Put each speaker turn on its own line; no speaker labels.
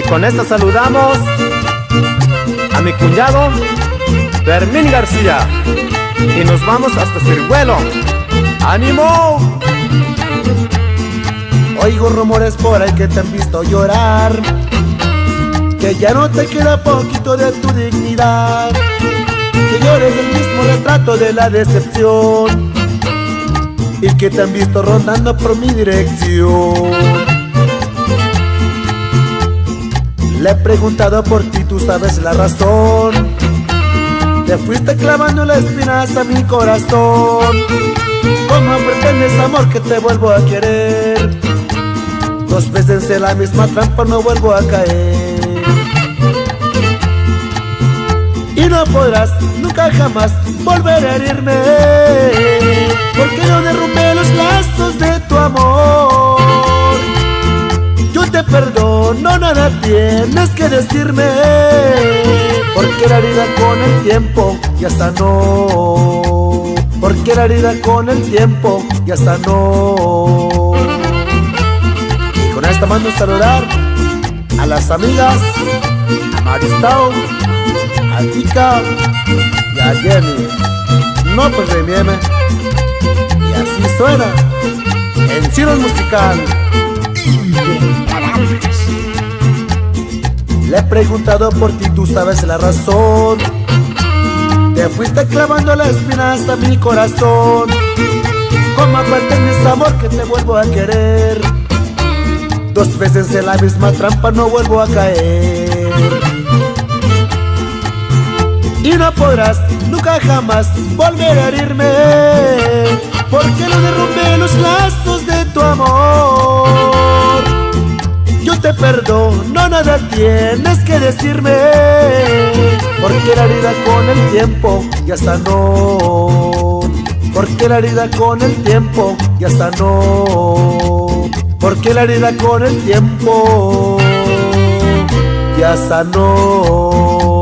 con esta saludamos a mi cuñado Fermín García y nos vamos hasta Ciruelo. ¡Ánimo!
Oigo rumores por ahí que te han visto llorar, que ya no te queda poquito de tu dignidad, que llores el mismo retrato de la decepción y que te han visto rondando por mi dirección. Le he preguntado por ti, tú sabes la razón. Te fuiste clavando las espinas a mi corazón. ¿Cómo pretendes, amor, que te vuelvo a querer? Dos veces en la misma trampa no vuelvo a caer. Y no podrás nunca jamás volver a herirme, porque yo derrumbé los lazos de tu amor. Yo te perdono, nada tienes que decirme, porque la herida con el tiempo ya sanó. Porque la herida con el tiempo ya sanó. Y con esta mando a saludar a las amigas, a Maristao, a Tika y a Jenny. No pues remieme. Y así suena en Ciros Musical. Le he preguntado por ti, tú sabes la razón. Te fuiste clavando las espinas a mi corazón. ¿Cómo pretendes, amor, que te vuelvo a querer? Dos veces en la misma trampa no vuelvo a caer. Y no podrás nunca jamás volver a herirme, porque no derrumbé los lazos de tu amor. Yo te perdono, nada tienes que decirme, porque la herida con el tiempo ya sanó. Porque la herida con el tiempo ya sanó. Porque la herida con el tiempo ya sanó.